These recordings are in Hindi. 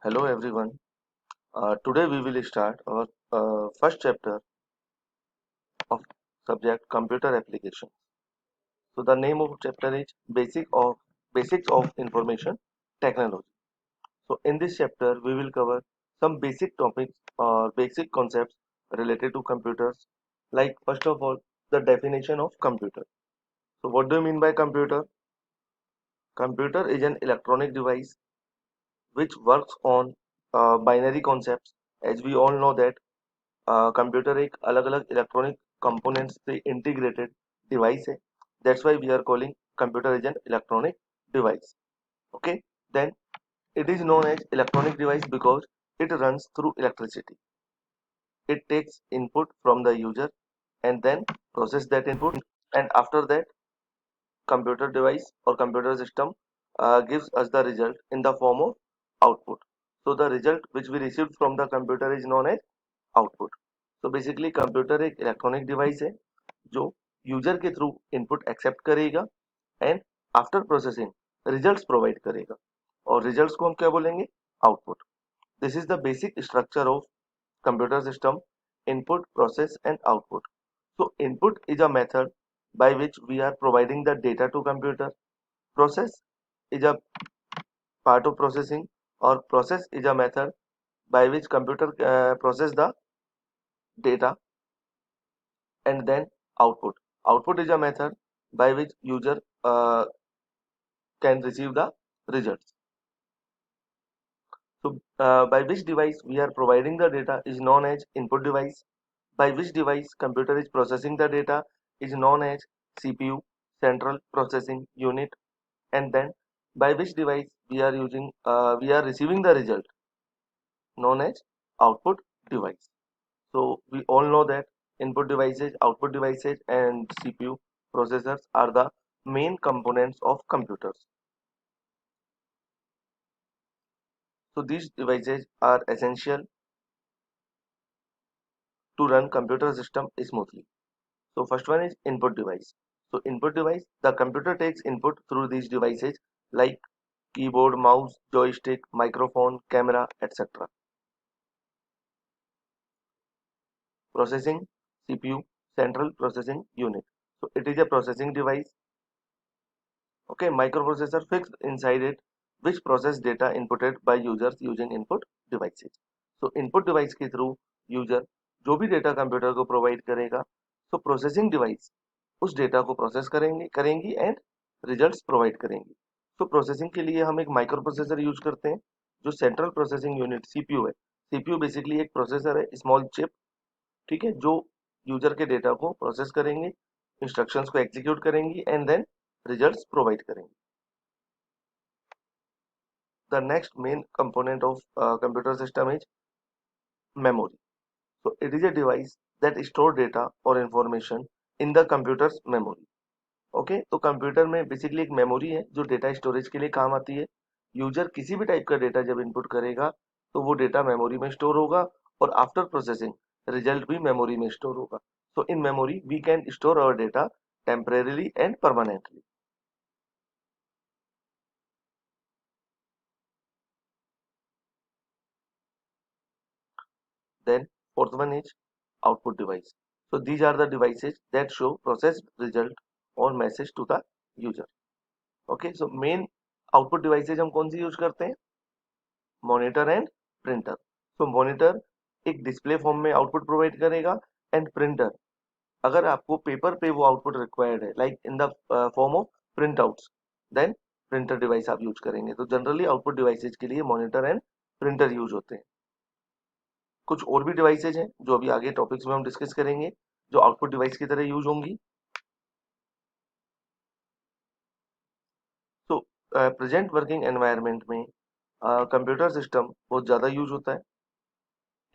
Hello everyone. Today we will start our first chapter of subject computer application. So the name of chapter is Basics of Information Technology. So in this chapter we will cover some basic topics or basic concepts related to computers. Like first of all, the definition of computer. So what do you mean by computer? Computer is an electronic device which works on binary concepts. As we all know that computer एक अलग अलग इलेक्ट्रॉनिक कंपोनेंट्स से इंटीग्रेटेड डिवाइस है. That's why we are calling computer as an electronic device. Okay, then it is known as electronic device because it runs through electricity. It takes input from the user and then process that input, and after that computer device or computer system gives us the result in the form of output. So the result which we received from the computer is known as output. So basically computer एक इलेक्ट्रॉनिक डिवाइस है जो यूजर के थ्रू इनपुट एक्सेप्ट करेगा and after processing results provide करेगा, और रिजल्ट्स को हम क्या बोलेंगे? Output. This is the basic structure of computer system: input, process and output. So input is a method by which we are providing the data to computer. Process is a part of processing, or process is a method by which computer process the data. And then output is a method by which user can receive the results. So by which device we are providing the data is known as input device. By which device computer is processing the data is known as CPU, central processing unit. And then by which device we are receiving the result, known as output device. So we all know that input devices, output devices, and CPU processors are the main components of computers. So these devices are essential to run computer system smoothly. So first one is input device. So input device, the computer takes input through these devices like keyboard, mouse, joystick, microphone, camera, etc. Processing: CPU, central processing unit. So it is a processing device. Okay, microprocessor fixed inside it which process data inputted by users using input devices. So input device के through user जो भी डेटा कंप्यूटर को प्रोवाइड करेगा, so processing device उस डेटा को प्रोसेस करेंगी एंड रिजल्ट्स प्रोवाइड करेंगी. तो प्रोसेसिंग के लिए हम एक माइक्रो प्रोसेसर यूज करते हैं जो सेंट्रल प्रोसेसिंग यूनिट सीपीयू है. सीपीयू बेसिकली एक प्रोसेसर है, स्मॉल चिप, ठीक है, जो यूजर के डेटा को प्रोसेस करेंगे, इंस्ट्रक्शंस को एग्जीक्यूट करेंगी एंड देन रिजल्ट्स प्रोवाइड करेंगे. The next main component of computer system is memory. So it is a device that store data or information in the computer's memory. Okay, तो कंप्यूटर में बेसिकली एक मेमोरी है जो डेटा स्टोरेज के लिए काम आती है. यूजर किसी भी टाइप का डेटा जब इनपुट करेगा तो वो डेटा मेमोरी में स्टोर होगा, और आफ्टर प्रोसेसिंग रिजल्ट भी मेमोरी में स्टोर होगा. So in memory we can store our data temporarily and permanently. Then fourth one is output device. So these are the devices that show processed result or message to the user. Okay, so main output devices हम कौन सी यूज करते हैं? Monitor and printer. So monitor एक डिस्प्ले फॉर्म में आउटपुट प्रोवाइड करेगा, एंड प्रिंटर अगर आपको पेपर पे वो आउटपुट रिक्वायर्ड है like in the form of print outs, then printer device आप यूज करेंगे. तो जनरली आउटपुट डिवाइसेज के लिए मॉनिटर एंड प्रिंटर यूज होते हैं. कुछ और भी डिवाइसेज हैं जो अभी आगे टॉपिक्स में हम डिस्कस करेंगे जो आउटपुट डिवाइस की तरह यूज होंगी. तो प्रेजेंट वर्किंग एनवायरनमेंट में कंप्यूटर सिस्टम बहुत ज़्यादा यूज होता है.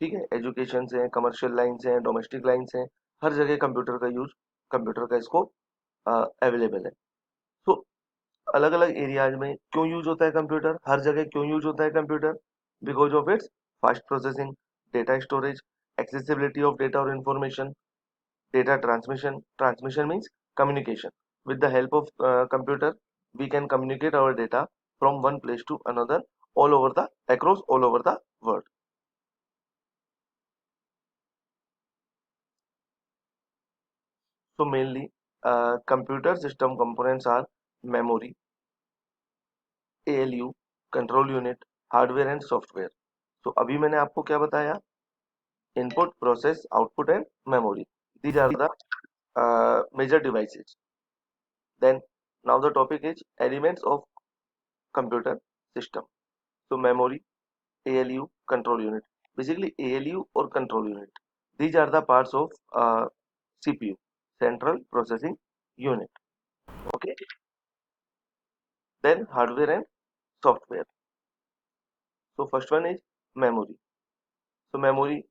ठीक है, एजुकेशन से, कमर्शियल लाइन से, डोमेस्टिक लाइन से, हर जगह कंप्यूटर का यूज, कंप्यूटर का स्कोप अवेलेबल है. तो अलग अलग एरियाज में क्यों यूज होता है कंप्यूटर, हर जगह क्यों यूज होता है computer? Because of its fast processing, data storage, accessibility of data और information, data transmission means communication. With the help of computer we can communicate our data from one place to another across all over the world. So mainly computer system components are memory, ALU, control unit, hardware and software. तो अभी मैंने आपको क्या बताया? Input, process, output and memory. These are the major devices. Then now the topic is elements of computer system. So memory, ALU, control unit. Basically ALU or control unit. These are the parts of CPU, central processing unit. Okay. Then hardware and software. So first one is memory. So memory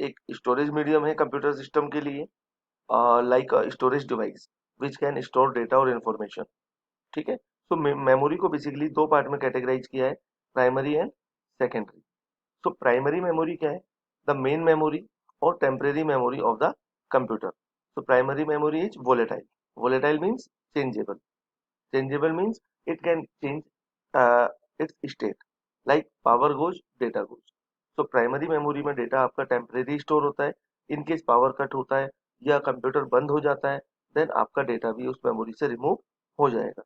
एक स्टोरेज मीडियम है कंप्यूटर सिस्टम के लिए, like storage device which can store data और इंफॉर्मेशन. ठीक है. सो मेमोरी को बेसिकली दो पार्ट में कैटेगराइज किया है, primary and secondary. So primary memory क्या है? द मेन मेमोरी और temporary memory of the computer. So primary memory is volatile. Volatile means changeable. Changeable means it can change its state, like power goes data goes. So primary memory में डेटा आपका टेम्परेरी स्टोर होता है. इन केस पावर कट होता है या कंप्यूटर बंद हो जाता है, देन आपका डेटा भी उस मेमोरी से रिमूव हो जाएगा.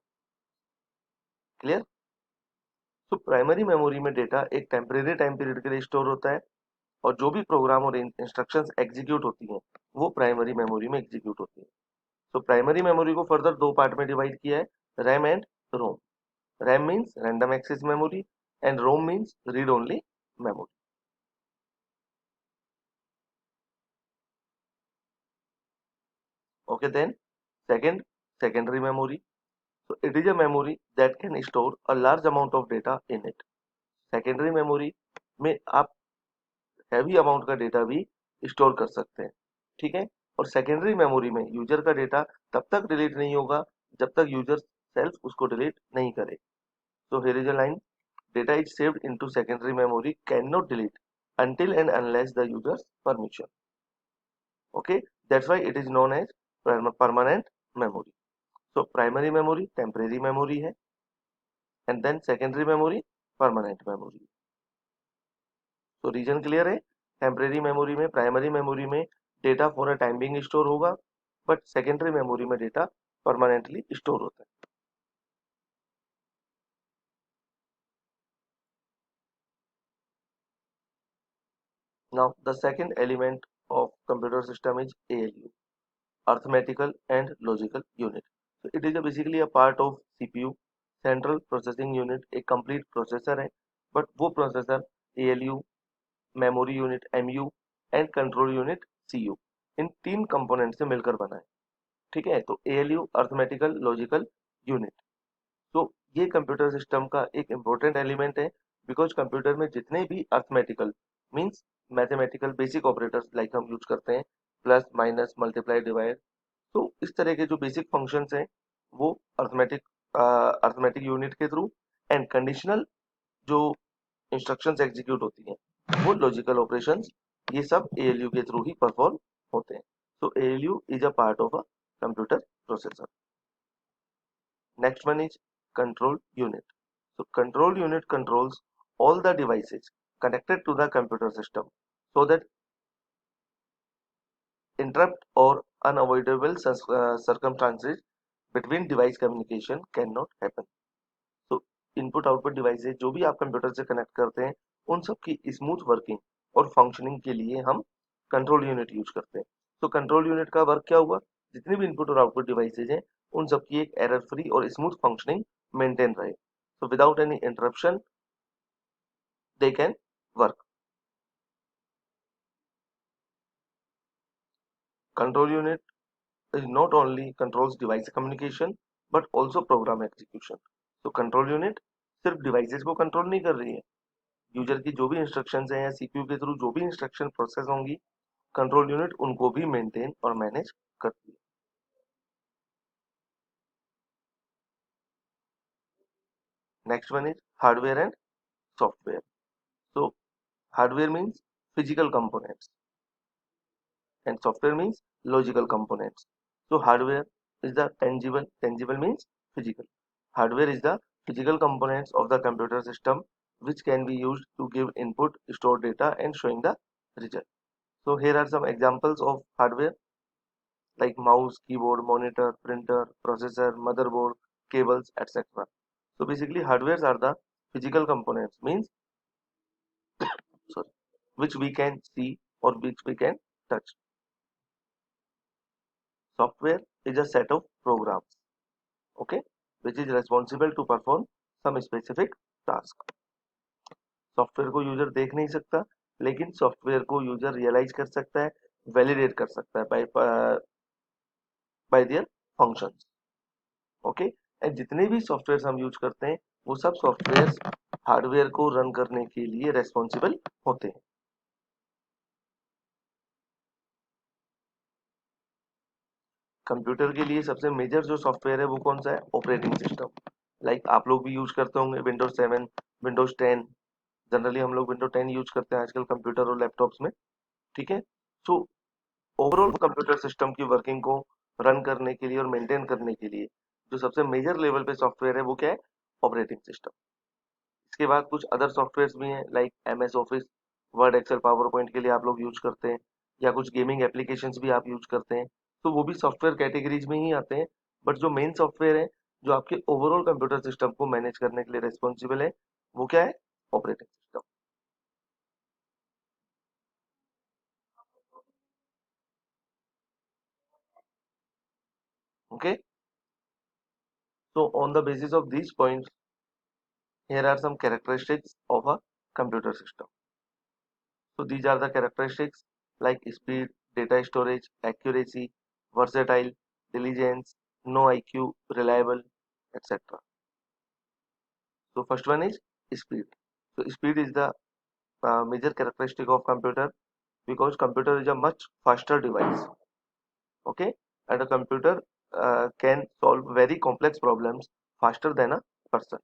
क्लियर? तो प्राइमरी मेमोरी में डेटा एक टेम्परेरी टाइम पीरियड के लिए स्टोर होता है, और जो भी प्रोग्राम और इंस्ट्रक्शंस एग्जीक्यूट होती हैं वो प्राइमरी मेमोरी में एग्जीक्यूट होती है. तो प्राइमरी मेमोरी को फर्दर दो पार्ट में डिवाइड किया है, RAM and ROM. RAM means random access memory and ROM means read only memory. Okay, then secondary memory. So it is a memory that can store a large amount of data in it. Secondary memory में आप हैवी अमाउंट का डेटा भी स्टोर कर सकते हैं. ठीक है. और सेकेंडरी मेमोरी में यूजर का डेटा तब तक डिलीट नहीं होगा जब तक यूजर सेल्फ उसको डिलीट नहीं करे. So here is a line: data is saved into secondary memory cannot delete until and unless the user's permission. Okay, that's why it is known as permanent memory. So primary memory temporary memory है, and then secondary memory permanent memory. So reason clear है? टेम्परेरी मेमोरी में, प्राइमरी मेमोरी में data for a time being store होगा, बट सेकेंडरी मेमोरी में डेटा परमानेंटली स्टोर होता है. Now the second element of computer system is ALU, arithmetical and logical unit. So it is basically a part of CPU, central processing unit. एक complete processor है, but वो processor ALU, memory unit MU and control unit CU इन तीन कंपोनेंट से मिलकर बना है. ठीक है. तो ALU अर्थमेटिकल लॉजिकल यूनिट. तो ये कंप्यूटर सिस्टम का एक इम्पोर्टेंट एलिमेंट है, बिकॉज कंप्यूटर में जितने भी arithmetical means mathematical basic operators like हम यूज करते हैं, प्लस माइनस मल्टीप्लाई डिवाइड, तो इस तरह के जो बेसिक फंक्शंस हैं वो अर्थमेटिक यूनिट के थ्रू, एंड कंडीशनल जो इंस्ट्रक्शंस एग्जीक्यूट होती हैं वो लॉजिकल ऑपरेशंस, ये सब एएलयू के थ्रू ही परफॉर्म होते हैं. तो ALU is a part of a computer processor. Next one is control unit. So control unit controls all the devices connected to the computer system so that interrupt or unavoidable circumstances between device communication cannot happen. So input output devices जो भी आप कंप्यूटर से कनेक्ट करते हैं उन सब की स्मूथ वर्किंग और फंक्शनिंग के लिए हम कंट्रोल यूनिट यूज करते हैं. तो कंट्रोल यूनिट का वर्क क्या हुआ? जितनी भी इनपुट और आउटपुट डिवाइसेज हैं उन सब की एक एरर फ्री और स्मूथ फंक्शनिंग मेंटेन रहे. So without any interruption they can work. Control unit is not only controls device communication but also program execution. So control unit सिर्फ डिवाइसेस को कंट्रोल नहीं कर रही है, यूजर की जो भी इंस्ट्रक्शंस हैं या सीपीयू के थ्रू जो भी इंस्ट्रक्शन प्रोसेस होंगी कंट्रोल यूनिट उनको भी मेंटेन और मैनेज करती है. Next one is hardware and software. So hardware means physical components and software means logical components. So hardware is the tangible means physical. Hardware is the physical components of the computer system which can be used to give input, store data and showing the result. So here are some examples of hardware like mouse, keyboard, monitor, printer, processor, motherboard, cables, etc. So basically hardwares are the physical components, means sorry, which we can see or which we can touch. Software is a set of programs, okay, which is responsible to perform some specific task. Software को यूजर देख नहीं सकता, लेकिन सॉफ्टवेयर को यूजर रियलाइज कर सकता है, वैलिडेट कर सकता है bye their functions, okay. And जितने भी सॉफ्टवेयर हम यूज करते हैं वो सब सॉफ्टवेयर हार्डवेयर को रन करने के लिए रेस्पॉन्सिबल होते हैं। कंप्यूटर के लिए सबसे मेजर जो सॉफ्टवेयर है वो कौन सा है? Operating system. लाइक आप लोग भी यूज करते होंगे विंडोज 7, विंडोज 10। जनरली हम लोग विंडोज 10 यूज करते हैं आजकल कंप्यूटर और लैपटॉप्स में, ठीक है। सो ओवरऑल कंप्यूटर सिस्टम की वर्किंग को रन करने के लिए और मेंटेन करने के लिए जो सबसे मेजर लेवल पे सॉफ्टवेयर है वो क्या है? Operating system. इसके बाद कुछ अदर सॉफ्टवेयर्स भी हैं like MS Office, Word, Excel, PowerPoint के लिए आप लोग यूज करते हैं, या कुछ गेमिंग एप्लीकेशंस भी आप यूज करते हैं, तो वो भी सॉफ्टवेयर कैटेगरीज में ही आते हैं। बट जो मेन सॉफ्टवेयर है जो आपके ओवरऑल कंप्यूटर सिस्टम को मैनेज करने के लिए रिस्पॉन्सिबल है वो क्या है? Operating system, okay. So on the basis of these points, here are some characteristics of a computer system. So these are the characteristics like speed, data storage, accuracy, versatile, diligence, no IQ, reliable, etc. So first one is speed. So speed is the major characteristic of computer because computer is a much faster device. Okay, and a computer can solve very complex problems faster than a person.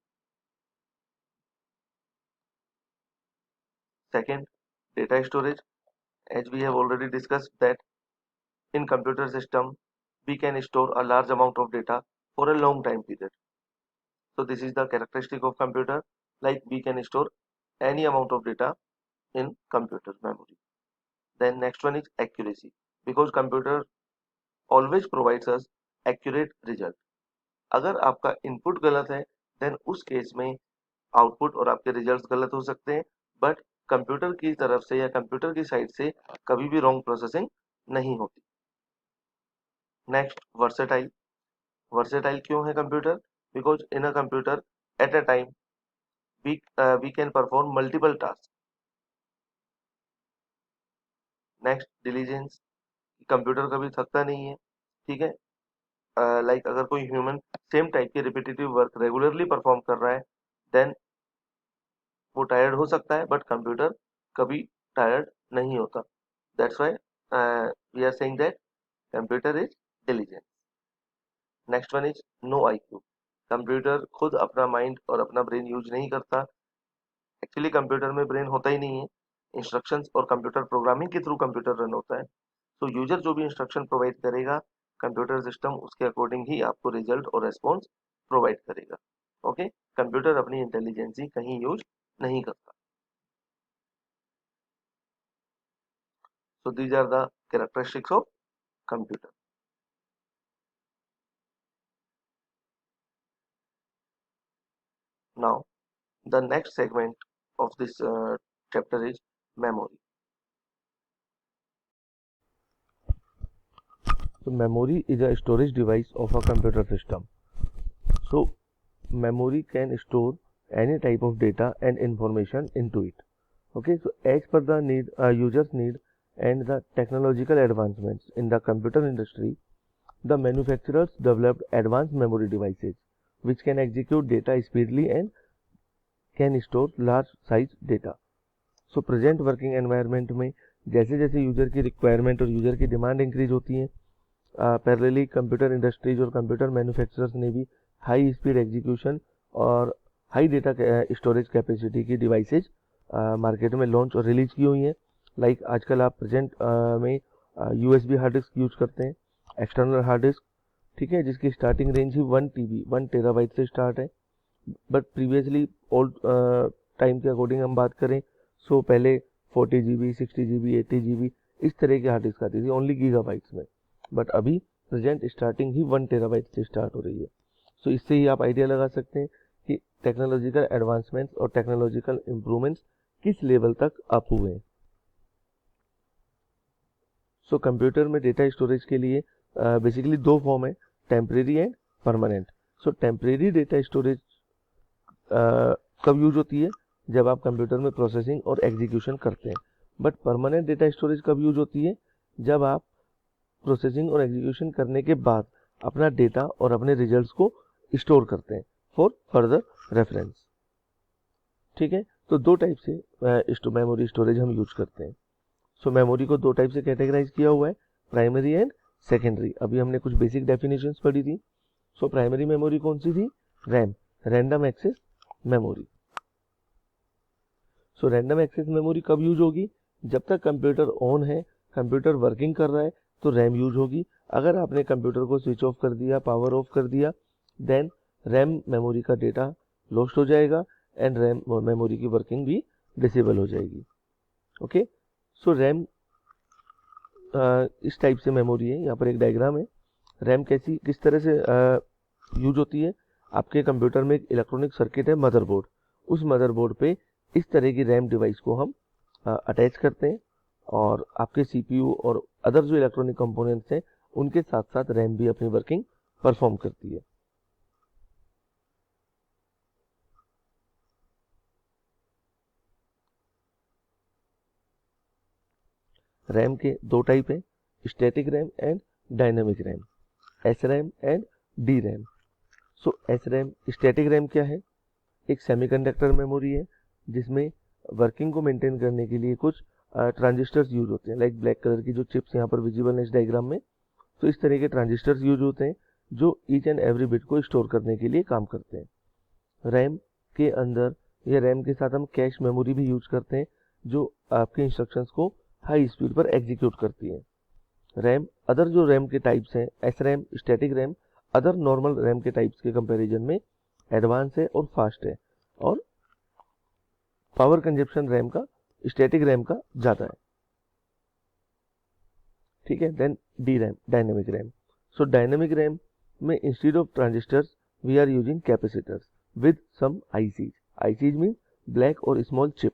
Second, data storage. As we have already discussed that in computer system we can store a large amount of data for a long time period. So this is the characteristic of computer, like we can store any amount of data in computer memory. Then next one is accuracy, because computer always provides us accurate result. अगर आपका इनपुट गलत है देन उस केस में आउटपुट और आपके रिजल्ट्स गलत हो सकते हैं, बट कंप्यूटर की तरफ से या कंप्यूटर की साइड से कभी भी रॉन्ग प्रोसेसिंग नहीं होती। Next, versatile. वर्सेटाइल क्यों है computer? Because in a computer at a time we can perform multiple tasks. Next, diligence. Computer कभी थकता नहीं है, ठीक है। लाइक अगर कोई ह्यूमन सेम टाइप के रिपीटेटिव वर्क रेगुलरली परफॉर्म कर रहा है देन वो टायर्ड हो सकता है, बट कंप्यूटर कभी टायर्ड नहीं होता। That's why we are saying that computer is diligent. Next one is no IQ. Computer खुद अपना माइंड और अपना ब्रेन यूज नहीं करता। एक्चुअली कंप्यूटर में ब्रेन होता ही नहीं है, इंस्ट्रक्शंस और कंप्यूटर प्रोग्रामिंग के थ्रू कंप्यूटर रन होता है। तो यूजर जो भी इंस्ट्रक्शन प्रोवाइड करेगा कंप्यूटर सिस्टम उसके अकॉर्डिंग ही आपको रिजल्ट और रेस्पॉन्स प्रोवाइड करेगा, ओके। कंप्यूटर अपनी इंटेलिजेंसी कहीं यूज नहीं करता। So these are the characteristics of computer. Now the next segment of this chapter is memory. So memory is a storage device of a computer system. So memory can store any type of data and information into it. Okay, so as per the need, user's need and the technological advancements in the computer industry, the manufacturers developed advanced memory devices which can execute data speedily and can store large size data. So present working environment में जैसे जैसे यूजर की रिक्वायरमेंट और यूजर की डिमांड इंक्रीज होती है, पैरेलली कंप्यूटर इंडस्ट्रीज और कंप्यूटर मैन्युफैक्चरर्स ने भी हाई स्पीड एग्जीक्यूशन और हाई डेटा स्टोरेज कैपेसिटी की डिवाइसेज मार्केट में लॉन्च और रिलीज की हुई हैं। लाइक आजकल आप प्रेजेंट में यूएसबी हार्ड डिस्क यूज करते हैं, एक्सटर्नल हार्ड डिस्क, ठीक है, जिसकी स्टार्टिंग रेंज ही 1 TB 1 टेराबाइट से स्टार्ट है। बट प्रीवियसली ओल्ड टाइम के अकॉर्डिंग हम बात करें सो पहले 40 GB 60 GB 80 GB इस तरह की हार्ड डिस्क आती थी ओनली गीगाबाइट्स में, बट अभी प्रेजेंट स्टार्टिंग ही 1 टेराबाइट से स्टार्ट हो रही है। सो इससे ही आप आइडिया लगा सकते हैं कि टेक्नोलॉजिकल एडवांसमेंट्स और टेक्नोलॉजिकल इम्प्रूवमेंट्स किस लेवल तक अप हुए हैं। सो कंप्यूटर में डेटा स्टोरेज के लिए बेसिकली दो फॉर्म है, temporary and permanent. So temporary data storage कब यूज होती है, जब आप कंप्यूटर में प्रोसेसिंग और एग्जीक्यूशन करते हैं। बट परमानेंट डेटा स्टोरेज कब यूज होती है, जब आप प्रोसेसिंग और एग्जीक्यूशन करने के बाद अपना डेटा और अपने रिजल्ट्स को स्टोर करते हैं फॉर फर्दर रेफरेंस। ठीक है, तो दो टाइप से मेमोरी स्टोरेज हम यूज करते हैं। सो मेमोरी को दो टाइप से कैटेगराइज किया हुआ है, प्राइमरी एंड सेकेंडरी। अभी हमने कुछ बेसिक डेफिनेशंस पढ़ी थी। सो प्राइमरी मेमोरी कौन सी थी, RAM, random access memory. So random access memory कब यूज होगी, जब तक कंप्यूटर ऑन है, कंप्यूटर वर्किंग कर रहा है तो रैम यूज होगी। अगर आपने कंप्यूटर को स्विच ऑफ कर दिया, पावर ऑफ कर दिया, देन रैम मेमोरी का डेटा लॉस्ट हो जाएगा एंड रैम मेमोरी की वर्किंग भी डिसेबल हो जाएगी। ओके, सो रैम इस टाइप से मेमोरी है। यहाँ पर एक डायग्राम है, रैम कैसी किस तरह से यूज होती है। आपके कंप्यूटर में एक इलेक्ट्रॉनिक सर्किट है मदरबोर्ड, उस मदरबोर्ड पे इस तरह की रैम डिवाइस को हम अटैच करते हैं और आपके सीपीयू और अदर जो इलेक्ट्रॉनिक कंपोनेंट्स हैं उनके साथ साथ रैम भी अपनी वर्किंग परफॉर्म करती है। रैम के दो टाइप हैं, static RAM and dynamic RAM, S RAM and D RAM. So S RAM static RAM क्या है, एक सेमीकंडक्टर मेमोरी है जिसमें वर्किंग को मेंटेन करने के लिए कुछ ट्रांजिस्टर्स यूज होते हैं, लाइक ब्लैक कलर की जो चिप्स यहाँ पर विजिबल है इस डायग्राम में। तो इस तरह के ट्रांजिस्टर्स यूज होते हैं जो ईच एंड एवरी बिट को स्टोर करने के लिए काम करते हैं। रैम के अंदर या रैम के साथ हम कैश मेमोरी भी यूज करते हैं जो आपके इंस्ट्रक्शंस को हाई स्पीड पर एग्जीक्यूट करती है। रैम अदर जो रैम के टाइप्स हैं, S RAM, static RAM, other normal RAM के टाइप्स के कंपैरिजन में एडवांस है और फास्ट है, और पावर कंजप्शन रैम का स्टैटिक रैम का ज़्यादा है। ठीक है, then D RAM, dynamic RAM. So dynamic RAM में instead of transistors we are using capacitors with some ICs. ICs mean black और स्मॉल चिप,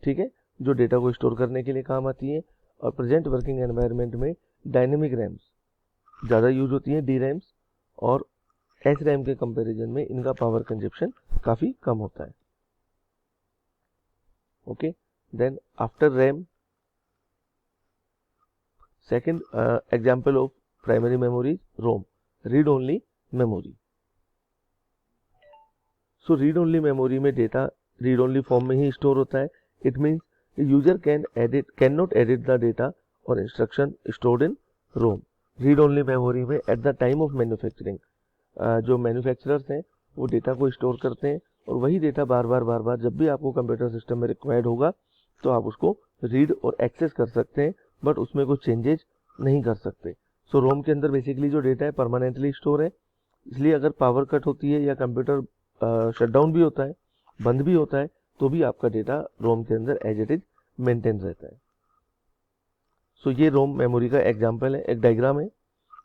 ठीक है, जो डेटा को स्टोर करने के लिए काम आती है। और प्रेजेंट वर्किंग एनवायरनमेंट में डायनेमिक रैम्स ज़्यादा यूज होती हैं, डी रैम्स, और एस रैम के कंपैरिजन में इनका पावर कंजप्शन काफ़ी कम होता है। Okay, then after RAM, second example of primary memory ROM, read only memory. So read only memory में डेटा रीड ओनली फॉर्म में ही स्टोर होता है। It means user can not edit the data और instruction stored in ROM. Read only memory में eight the time of manufacturing जो मैन्युफैक्चरर्स हैं वो डेटा को स्टोर करते हैं और वही डेटा बार बार जब भी आपको कंप्यूटर सिस्टम में रिक्वायर्ड होगा तो आप उसको रीड और एक्सेस कर सकते हैं, बट उसमें कुछ चेंजेस नहीं कर सकते। सो रोम के अंदर बेसिकली जो डेटा है परमानेंटली स्टोर है, इसलिए अगर पावर कट होती है या कंप्यूटर शटडाउन भी होता है, बंद भी होता है, तो भी आपका डेटा रोम के अंदर एज इट इज मेंटेन रहता है। सो ये रोम मेमोरी का एग्जांपल है, एक डायग्राम है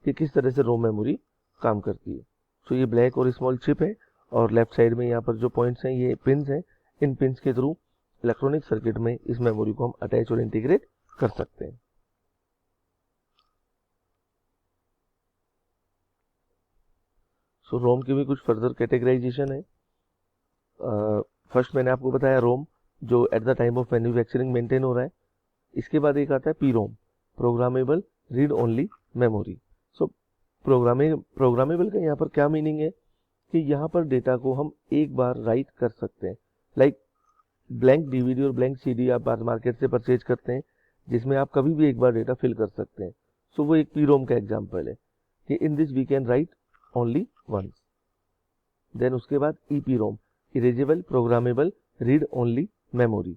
कि किस तरह से रोम मेमोरी काम करती है। सो ये ब्लैक और स्मॉल चिप है और लेफ्ट साइड में यहाँ पर जो पॉइंट्स हैं ये पिन्स हैं। इन पिन्स के थ्रू इलेक्ट्रॉनिक सर्किट में इस मेमोरी को हम अटैच और इंटीग्रेट कर सकते हैं। सो रोम की भी कुछ फर्दर कैटेगराइजेशन है। फर्स्ट मैंने आपको बताया रोम, जो at the time of manufacturing maintain हो रहा है। इसके बाद एक आता है P ROM, programmable read only memory. So programmable का यहाँ पर क्या मीनिंग है कि यहाँ पर डेटा को हम एक बार राइट कर सकते हैं, लाइक ब्लैंक डीवीडी और ब्लैंक सीडी आप मार्केट से परचेज करते हैं जिसमें आप कभी भी एक बार डेटा फिल कर सकते हैं। सो वो एक पी रोम का एग्जाम्पल है कि in this we can write only once. Then उसके बाद EP ROM, erasable programmable read only memory.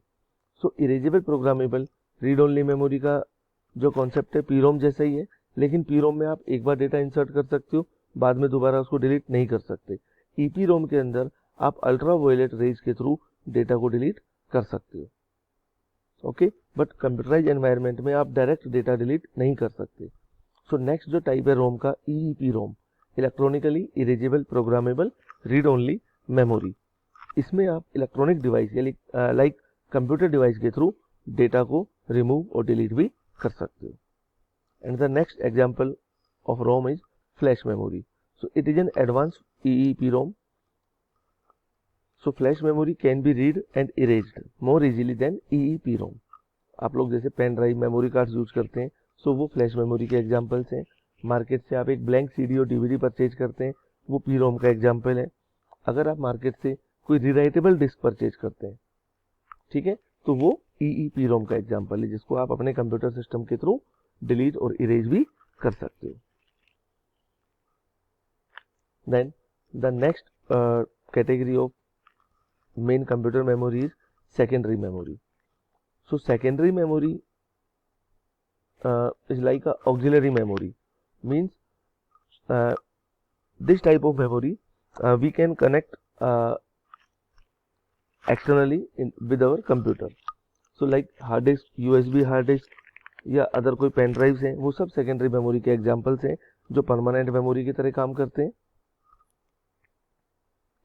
So erasable programmable read only memory का जो कॉन्सेप्ट है पी रोम जैसा ही है, लेकिन पी रोम में आप एक बार डेटा इंसर्ट कर सकते हो, बाद में दोबारा उसको डिलीट नहीं कर सकते। ईपी रोम के अंदर आप अल्ट्रावायलेट रेज के थ्रू डेटा को डिलीट कर सकते हो, ओके। बट कंप्यूटराइज एनवायरनमेंट में आप डायरेक्ट डेटा डिलीट नहीं कर सकते। सो नेक्स्ट जो टाइप है रोम का, EEPROM, electronically erasable programmable read only memory. इसमें आप इलेक्ट्रॉनिक डिवाइस या लाइक कंप्यूटर डिवाइस के थ्रू डेटा को रिमूव और डिलीट भी कर सकते हो। And the next example of ROM is flash memory. So it is an advanced EEPROM. So flash memory can be read and erased more easily than EEPROM. आप लोग जैसे pen drive, memory cards use करते हैं, सो वो फ्लैश मेमोरी के एग्जांपल्स हैं। मार्केट से आप एक ब्लैंक CD और DVD परचेज करते हैं, वो PROM का एग्जांपल है। अगर आप मार्केट से कोई रीराइटेबल डिस्क परचेज करते हैं, ठीक है, तो वो EEPROM का एग्जांपल है, जिसको आप अपने कंप्यूटर सिस्टम के थ्रू डिलीट और इरेज भी कर सकते हो। Then the next category of main computer memory is secondary memory. So secondary memory is like a auxiliary memory, means this type of memory we can connect externally with our computer. So like hard disk, USB hard disk या अदर कोई पेन ड्राइव्स हैं, वो सब सेकेंडरी मेमोरी के एग्जांपल्स हैं जो परमानेंट मेमोरी की तरह काम करते हैं,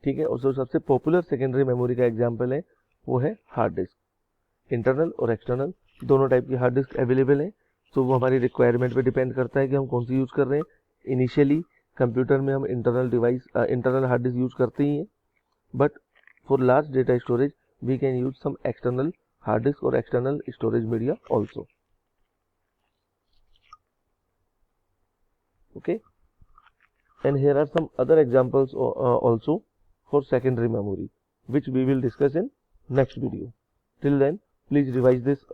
ठीक है। और सबसे पॉपुलर सेकेंडरी मेमोरी का एग्जांपल है वो है हार्ड डिस्क। इंटरनल और एक्सटर्नल दोनों टाइप की हार्ड डिस्क अवेलेबल है, तो वो हमारी रिक्वायरमेंट पे डिपेंड करता है कि हम कौन सी यूज़ कर रहे हैं। इनिशियली कंप्यूटर में हम इंटरनल हार्ड डिस्क यूज़ करते ही हैं, but for large data storage we can use some external hard disk और external storage media also, okay. And here are some other examples also for secondary memory, which we will discuss in next video. Till then, please revise this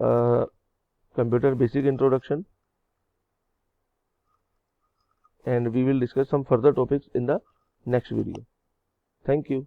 computer basic introduction, and we will discuss some further topics in the next video. Thank you.